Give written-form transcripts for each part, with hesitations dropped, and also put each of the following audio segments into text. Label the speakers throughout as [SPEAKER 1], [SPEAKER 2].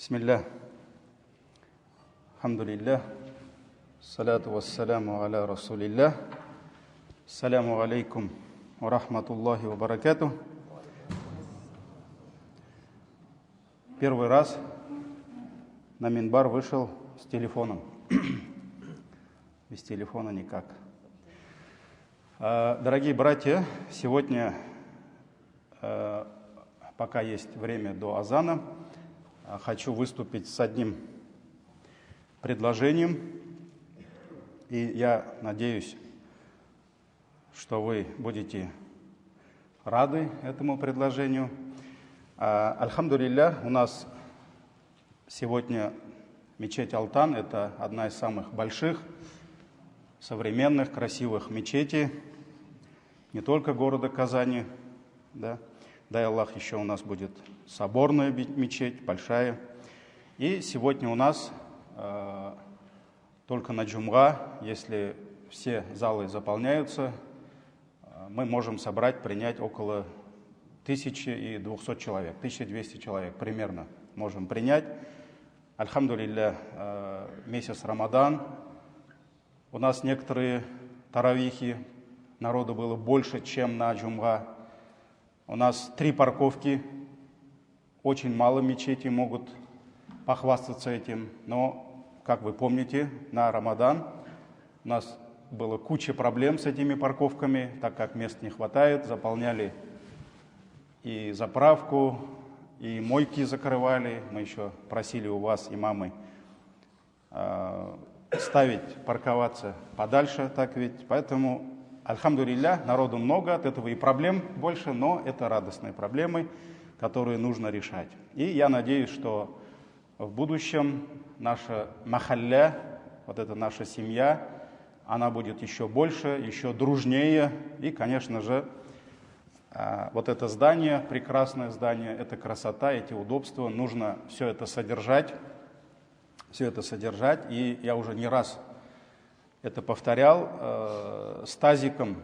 [SPEAKER 1] Бисмилля. Хамдулилля. Салату вассаляму аля расулилля. Ассаляму алейкум ва рахматуллахи ва баракату. Первый раз на минбар вышел с телефоном. Без телефона никак. Дорогие братья, сегодня, пока есть время до азана, хочу выступить с одним предложением. И я надеюсь, что вы будете рады этому предложению. Альхамдулилля, у нас сегодня мечеть Алтан – это одна из самых больших, современных, красивых мечетей не только города Казани, да. Дай Аллах, еще у нас будет соборная мечеть, большая. И сегодня у нас только на джумга, если все залы заполняются, мы можем собрать, принять около 1200 человек, 1200 человек примерно можем принять. Альхамдулилля, месяц Рамадан. У нас некоторые таравихи, народу было больше, чем на джумга. У нас 3 парковки, очень мало мечети могут похвастаться этим. Но, как вы помните, на Рамадан у нас было куча проблем с этими парковками, так как мест не хватает, заполняли и заправку, и мойки закрывали. Мы еще просили у вас, имамы, ставить, парковаться подальше, так ведь. Поэтому, альхамдулилля, народу много, от этого и проблем больше, но это радостные проблемы, которые нужно решать. И я надеюсь, что в будущем наша махалля, вот эта наша семья, она будет еще больше, еще дружнее. И, конечно же, вот это здание, прекрасное здание, эта красота, эти удобства, нужно все это содержать. И я уже не раз это повторял, с тазиком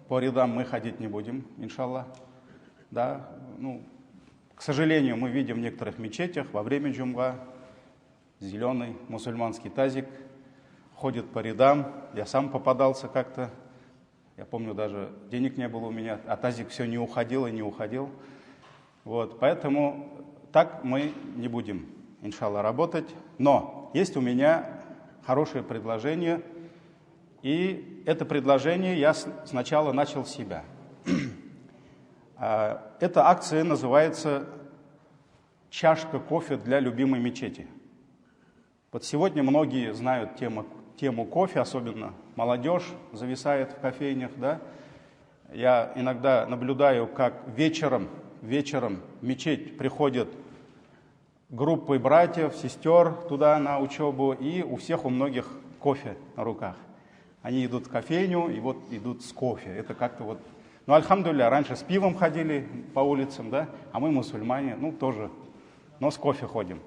[SPEAKER 1] по рядам мы ходить не будем, иншаллах. Да? К сожалению, мы видим в некоторых мечетях во время джумга зеленый мусульманский тазик ходит по рядам. Я сам попадался как-то. Я помню, даже денег не было у меня, а тазик все не уходил и не уходил. Вот, поэтому так мы не будем, иншаллах, работать. Но есть у меня хорошее предложение. И это предложение я сначала начал с себя. Эта акция называется «Чашка кофе для любимой мечети». Вот сегодня многие знают тему кофе, особенно молодежь зависает в кофейнях. Да? Я иногда наблюдаю, как вечером в мечеть приходят группы братьев, сестер туда на учебу, и у всех, у многих кофе на руках. Они идут в кофейню и вот идут с кофе. Это как-то вот... Ну, альхамдулилля, раньше с пивом ходили по улицам, да? А мы мусульмане, тоже, но с кофе ходим.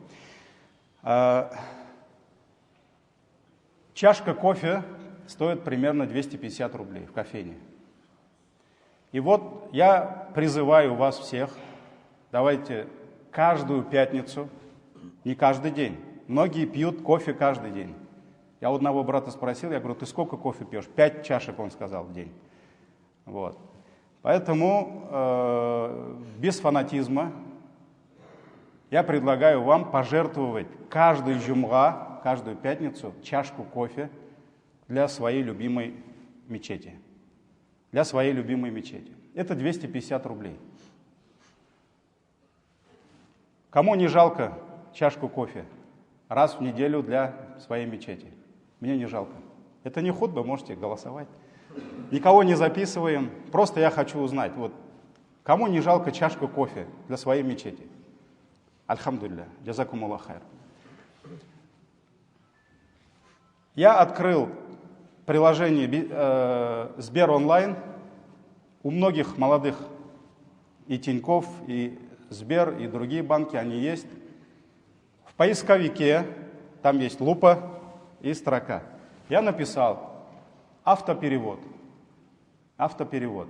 [SPEAKER 1] Чашка кофе стоит примерно 250 рублей в кофейне. И вот я призываю вас всех, давайте каждую пятницу, не каждый день. Многие пьют кофе каждый день. Я у одного брата спросил, я говорю, ты сколько кофе пьешь? 5 чашек, он сказал, в день. Вот. Поэтому без фанатизма я предлагаю вам пожертвовать каждый джумга, каждую пятницу чашку кофе для своей любимой мечети. Для своей любимой мечети. Это 250 рублей. Кому не жалко чашку кофе раз в неделю для своей мечети? Мне не жалко. Это не хутба, можете голосовать. Никого не записываем. Просто я хочу узнать, вот, кому не жалко чашку кофе для своей мечети? Альхамдулилля. Джазакумуллах хайр. Я открыл приложение Сбер онлайн. У многих молодых и Тинькофф, и Сбер, и другие банки, они есть. В поисковике там есть лупа и строка. Я написал автоперевод. Автоперевод.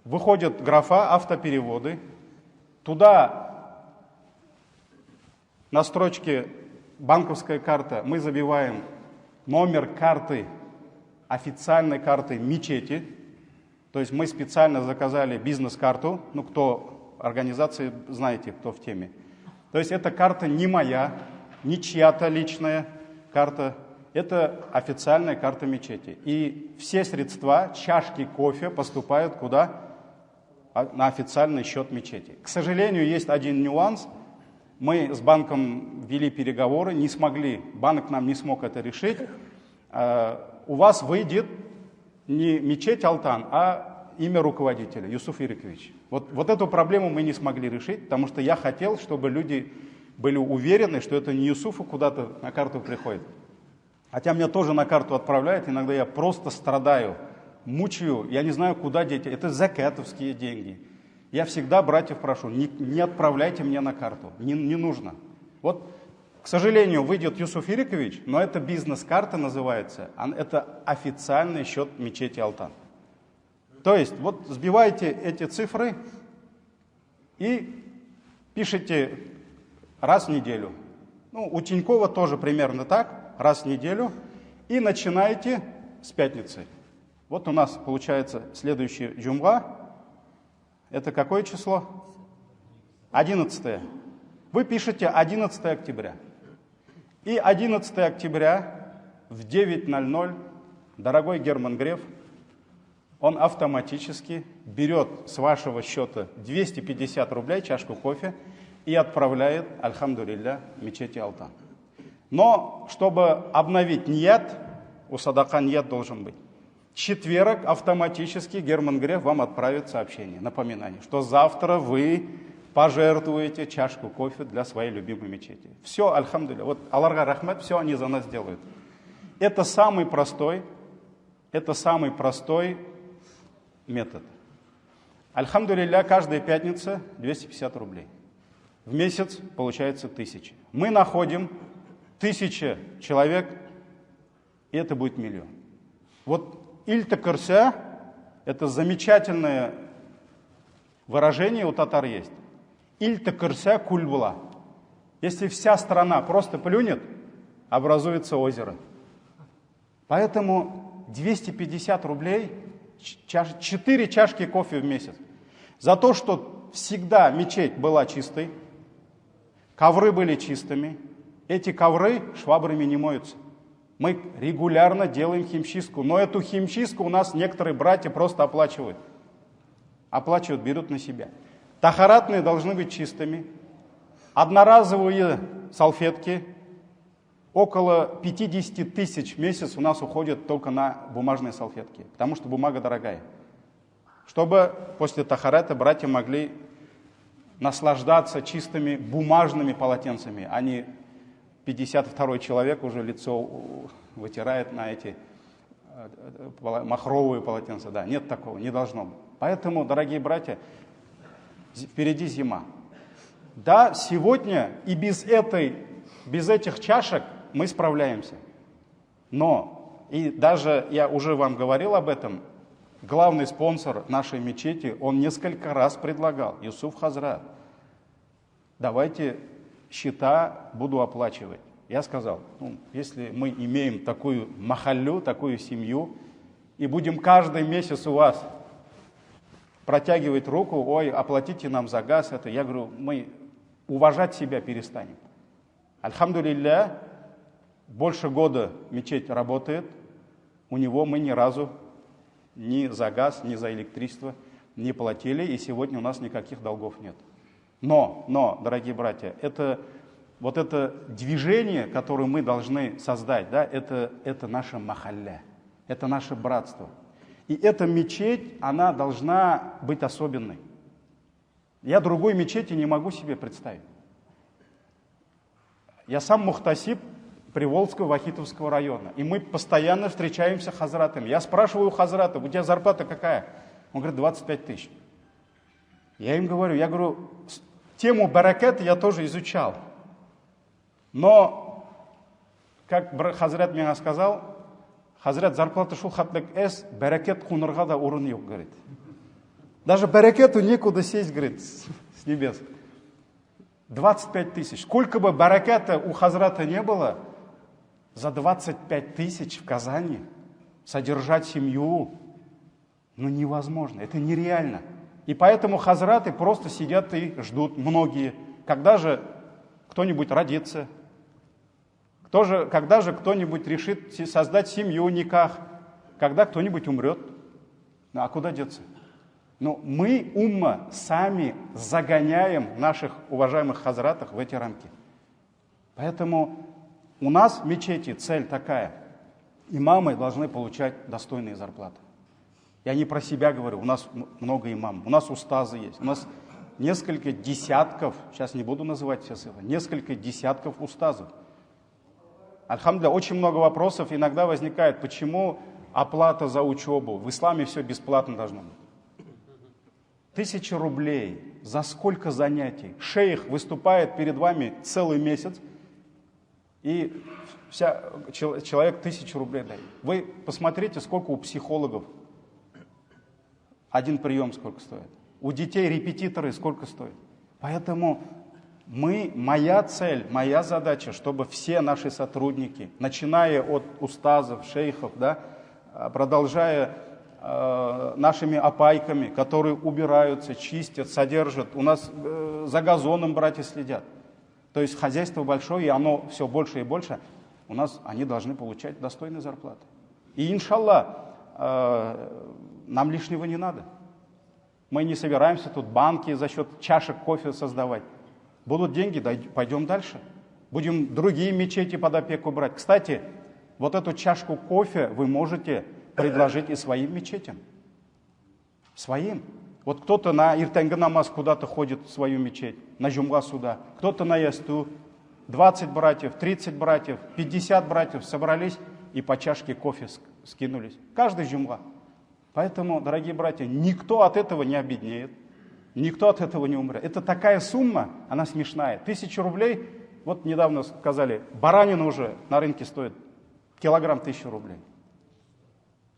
[SPEAKER 1] Выходит графа автопереводы. Туда на строчке «Банковская карта» мы забиваем номер карты, официальной карты мечети. То есть мы специально заказали бизнес-карту. Ну, кто организации, знаете, кто в теме. То есть эта карта не моя, не чья-то личная карта. Это официальная карта мечети. И все средства, чашки кофе поступают куда? На официальный счет мечети. К сожалению, есть один нюанс. Мы с банком вели переговоры, не смогли, банк нам не смог это решить. У вас выйдет не мечеть Алтан, а имя руководителя, Юсуф Ирикович. Вот эту проблему мы не смогли решить, потому что я хотел, чтобы люди были уверены, что это не Юсуфу куда-то на карту приходит. Хотя меня тоже на карту отправляют, иногда я просто страдаю, мучаю, я не знаю, куда деть. Это закатовские деньги. Я всегда братьев прошу, не отправляйте мне на карту, не нужно. Вот, к сожалению, выйдет Юсуф Ирикович, но это бизнес-карта называется, это официальный счет мечети Алтан. То есть, вот сбивайте эти цифры и пишите раз в неделю. Ну, у Тинькова тоже примерно так, раз в неделю, и начинаете с пятницы. Вот у нас получается следующий джумга. Это какое число? 11. Вы пишете 11 октября. И 11 октября в 9:00 дорогой Герман Греф, он автоматически берет с вашего счета 250 рублей, чашку кофе, и отправляет, альхамдулилля, мечети Алтан. Но, чтобы обновить ният, у садака ният должен быть. В четверг автоматически Герман Греф вам отправит сообщение, напоминание, что завтра вы пожертвуете чашку кофе для своей любимой мечети. Все, альхамдулилля. Вот Аллаху рахмат, все они за нас делают. Это самый простой метод. Альхамдулилля, каждая пятница 250 рублей. В месяц получается 1000. Мы находим 1000 человек, и это будет 1 000 000. Вот Ильта Кырся – это замечательное выражение у татар есть. Ильта Кырся кульбула. Если вся страна просто плюнет, образуется озеро. Поэтому 250 рублей, 4 чашки кофе в месяц. За то, что всегда мечеть была чистой, ковры были чистыми, эти ковры швабрами не моются. Мы регулярно делаем химчистку, но эту химчистку у нас некоторые братья просто оплачивают. Оплачивают, берут на себя. Тахаратные должны быть чистыми. Одноразовые салфетки, около 50 тысяч в месяц у нас уходит только на бумажные салфетки, потому что бумага дорогая. Чтобы после тахарата братья могли наслаждаться чистыми бумажными полотенцами, а не 52-й человек уже лицо вытирает на эти махровые полотенца. Да, нет такого, не должно быть. Поэтому, дорогие братья, впереди зима. Да, сегодня и без этих чашек мы справляемся. Но, и даже я уже вам говорил об этом, главный спонсор нашей мечети, он несколько раз предлагал, Юсуф Хазрат, давайте счета буду оплачивать. Я сказал, если мы имеем такую махаллю, такую семью, и будем каждый месяц у вас протягивать руку, ой, оплатите нам за газ, это, я говорю, мы уважать себя перестанем. Альхамдулилля, больше года мечеть работает, у него мы ни разу ни за газ, ни за электричество не платили, и сегодня у нас никаких долгов нет. Но, дорогие братья, это движение, которое мы должны создать, да, это наша махалля, это наше братство. И эта мечеть, она должна быть особенной. Я другой мечети не могу себе представить. Я сам мухтасиб Приволжского Вахитовского района, и мы постоянно встречаемся с хазратами. Я спрашиваю у хазрата, у тебя зарплата какая? Он говорит, 25 тысяч. Я им говорю, тему баракета я тоже изучал. Но, как хазрат мне сказал, хазрат зарплата шул хатлык эс, баракет хунырга да урын yok, говорит. Даже баракету некуда сесть, говорит, с небес. 25 тысяч. Сколько бы бараката у Хазрата не было, за 25 тысяч в Казани содержать семью, ну невозможно, это нереально. И поэтому хазраты просто сидят и ждут, многие, когда же кто-нибудь родится, когда же кто-нибудь решит создать семью, никах, когда кто-нибудь умрет. Ну, а куда деться? Но мы, умма, сами загоняем наших уважаемых хазратов в эти рамки. Поэтому у нас в мечети цель такая. Имамы должны получать достойные зарплаты. Я не про себя говорю, у нас много имамов, у нас устазы есть, у нас несколько десятков, сейчас не буду называть все цифры, несколько десятков устазов. Альхамдулилля, очень много вопросов иногда возникает, почему оплата за учебу, в исламе все бесплатно должно быть. 1000 рублей, за сколько занятий? Шейх выступает перед вами целый месяц, и человек 1000 рублей дает. Вы посмотрите, сколько у психологов один прием сколько стоит. У детей репетиторы сколько стоят. Поэтому моя цель, моя задача, чтобы все наши сотрудники, начиная от устазов, шейхов, да, продолжая нашими опайками, которые убираются, чистят, содержат. У нас за газоном братья следят. То есть хозяйство большое, и оно все больше и больше. У нас они должны получать достойные зарплаты. И иншаллах, нам лишнего не надо. Мы не собираемся тут банки за счет чашек кофе создавать. Будут деньги, пойдем дальше. Будем другие мечети под опеку брать. Кстати, вот эту чашку кофе вы можете предложить и своим мечетям. Своим. Вот кто-то на иртанга намаз куда-то ходит в свою мечеть, на джумга сюда, кто-то на ясту. 20 братьев, 30 братьев, 50 братьев собрались и по чашке кофе скинулись. Каждый джумга. Поэтому, дорогие братья, никто от этого не обеднеет, никто от этого не умрет. Это такая сумма, она смешная. 1000 рублей, вот недавно сказали, баранина уже на рынке стоит килограмм 1000 рублей.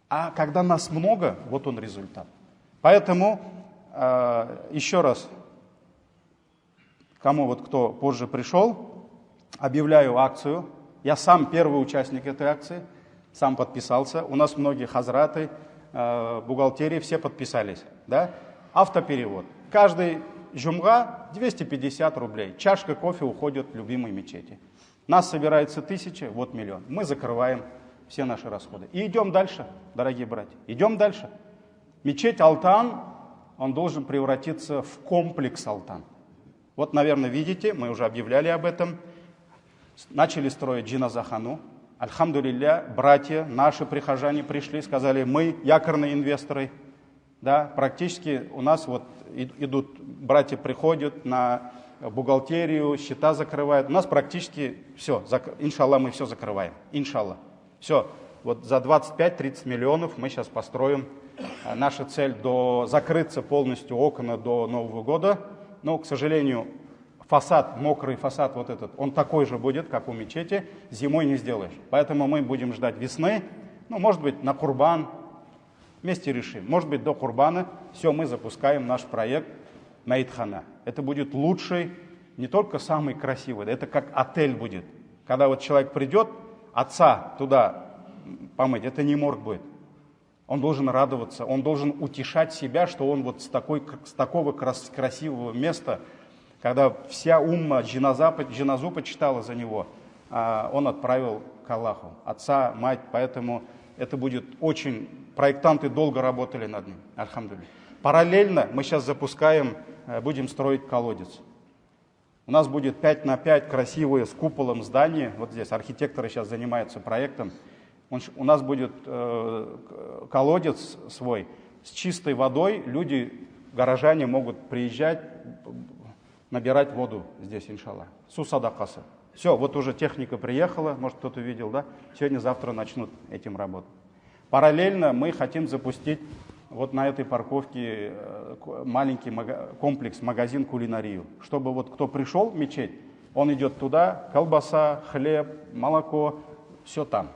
[SPEAKER 1] А когда нас много, вот он результат. Поэтому, еще раз, кто позже пришел, объявляю акцию. Я сам первый участник этой акции, сам подписался. У нас многие хазраты, бухгалтерии, все подписались. Да? Автоперевод. Каждый джумга 250 рублей. Чашка кофе уходит в любимой мечети. Нас собирается 1000, вот миллион. Мы закрываем все наши расходы. И идем дальше, дорогие братья. Идем дальше. Мечеть Алтан, он должен превратиться в комплекс Алтан. Вот, наверное, видите, мы уже объявляли об этом. Начали строить Джиназахану. Альхамдулилля, братья, наши прихожане пришли, сказали, мы якорные инвесторы. Да, практически у нас вот идут, братья приходят на бухгалтерию, счета закрывают. У нас практически все, иншаллах, мы все закрываем. Иншаллах. Все, вот за 25-30 миллионов мы сейчас построим. Наша цель закрыться полностью окна до Нового года. Но, к сожалению, фасад, мокрый фасад вот этот, он такой же будет, как у мечети. Зимой не сделаешь. Поэтому мы будем ждать весны. Ну, может быть, на Курбан. Вместе решим. Может быть, до Курбана. Все, мы запускаем наш проект Мейтхана. Это будет лучший, не только самый красивый. Это как отель будет. Когда вот человек придет, отца туда помыть, это не морг будет. Он должен радоваться, он должен утешать себя, что он вот с такого красивого места, когда вся умма джиназу почитала за него, он отправил к Аллаху, отца, мать. Поэтому это будет очень... Проектанты долго работали над ним, альхамдулилля. Параллельно мы сейчас будем строить колодец. У нас будет 5 на 5 красивое с куполом здание. Вот здесь архитекторы сейчас занимаются проектом. У нас будет колодец свой с чистой водой. Люди, горожане могут приезжать, набирать воду здесь, иншаллах. Сусадакасы. Все, вот уже техника приехала, может кто-то видел, да? Сегодня-завтра начнут этим работать. Параллельно мы хотим запустить вот на этой парковке маленький комплекс, магазин кулинарию. Чтобы вот кто пришел в мечеть, он идет туда, колбаса, хлеб, молоко, все там.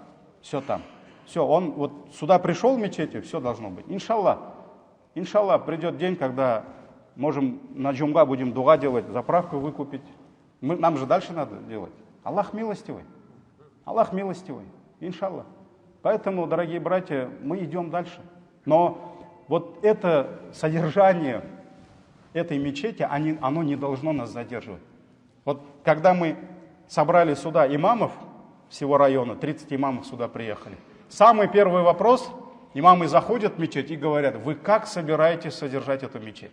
[SPEAKER 1] Все там. Все, он вот сюда пришел в мечеть, все должно быть. Иншаллах. Иншаллах, придет день, когда можем на джумга будем дуа делать, заправку выкупить. Нам же дальше надо делать. Аллах милостивый. Аллах милостивый. Иншаллах. Поэтому, дорогие братья, мы идем дальше. Но вот это содержание этой мечети, оно не должно нас задерживать. Вот когда мы собрали сюда имамов всего района, 30 имамов сюда приехали, самый первый вопрос, имамы заходят в мечеть и говорят: вы как собираетесь содержать эту мечеть?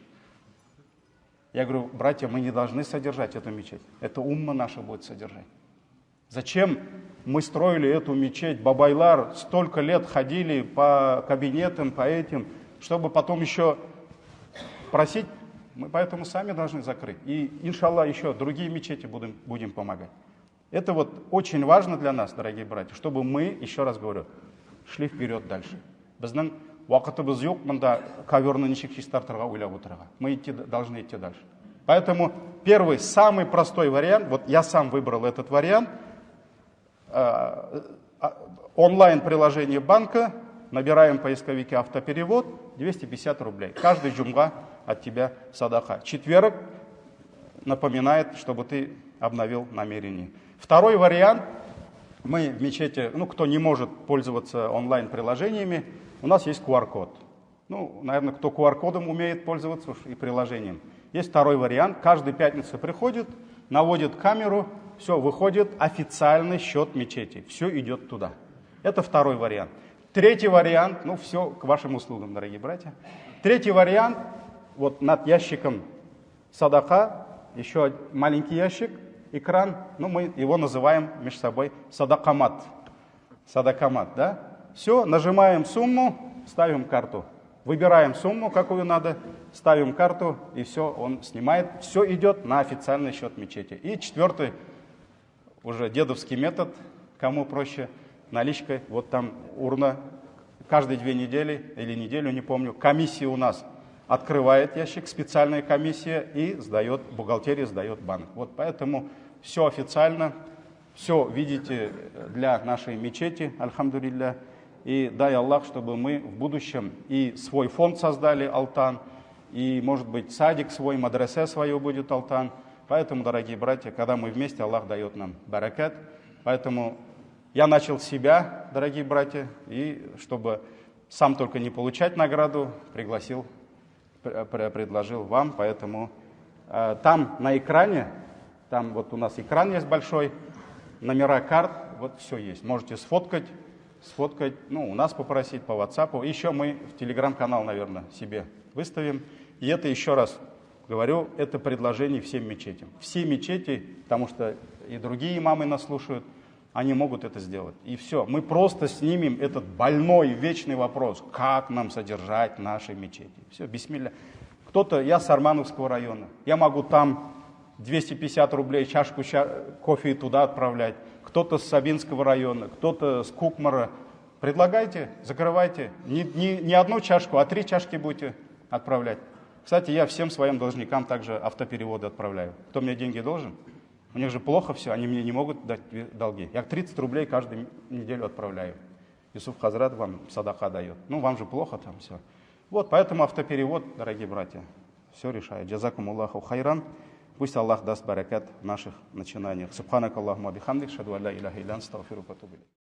[SPEAKER 1] Я говорю: братья, мы не должны содержать эту мечеть. Это умма наша будет содержать. Зачем мы строили эту мечеть, бабайлар, столько лет ходили по кабинетам, по этим, чтобы потом еще просить? Мы поэтому сами должны закрыть. И, иншаллах, еще другие мечети будем помогать. Это вот очень важно для нас, дорогие братья, чтобы мы, еще раз говорю, шли вперед дальше. Мы должны идти дальше. Поэтому первый, самый простой вариант, вот я сам выбрал этот вариант, онлайн-приложение банка, набираем в поисковике автоперевод, 250 рублей. Каждый джумга от тебя садака. Четверг напоминает, чтобы ты обновил намерение. Второй вариант. Мы в мечети, кто не может пользоваться онлайн-приложениями, у нас есть QR-код. Наверное, кто QR-кодом умеет пользоваться уж и приложением. Есть второй вариант. Каждую пятницу приходит, наводит камеру, все, выходит официальный счет мечети. Все идет туда. Это второй вариант. Третий вариант, все к вашим услугам, дорогие братья. Третий вариант, вот над ящиком садака, еще маленький ящик, экран, мы его называем между собой садакамат. Садакамат, да? Все, нажимаем сумму, ставим карту. Выбираем сумму, какую надо, ставим карту, и все, он снимает. Все идет на официальный счет мечети. И четвертый, уже дедовский метод, кому проще, наличкой. Вот там урна, каждые 2 недели или неделю, не помню, комиссия у нас открывает ящик, специальная комиссия, и бухгалтерия сдает банк. Вот поэтому все официально, все видите для нашей мечети, альхамдулилля. И дай Аллах, чтобы мы в будущем и свой фонд создали, Алтан, и, может быть, садик свой, мадресе свое будет, Алтан. Поэтому, дорогие братья, когда мы вместе, Аллах дает нам баракат. Поэтому я начал с себя, дорогие братья, и чтобы сам только не получать награду, предложил вам. Поэтому там на экране, там вот у нас экран есть большой, номера карт, вот все есть. Можете сфоткать, у нас попросить по WhatsApp. Еще мы в телеграм-канал, наверное, себе выставим. И это, еще раз говорю, это предложение всем мечетям. Все мечети, потому что и другие имамы нас слушают, они могут это сделать. И все. Мы просто снимем этот больной, вечный вопрос, как нам содержать наши мечети. Все, бисмилля. Я с Армановского района. Я могу там 250 рублей чашку кофе туда отправлять. Кто-то с Сабинского района, кто-то с Кукмара. Предлагайте, закрывайте. Не одну чашку, а 3 чашки будете отправлять. Кстати, я всем своим должникам также автопереводы отправляю. Кто мне деньги должен? У них же плохо все, они мне не могут дать долги. Я 30 рублей каждую неделю отправляю. Юсуф Хазрат вам садака дает. Вам же плохо там все. Вот, поэтому автоперевод, дорогие братья, все решает. Джазакум Аллаху хайран. Пусть Аллах даст баракат в наших начинаниях. Субханак Аллахума бихамдик, шаду алла иляха илля анта, астагфирука ва атубу илейк.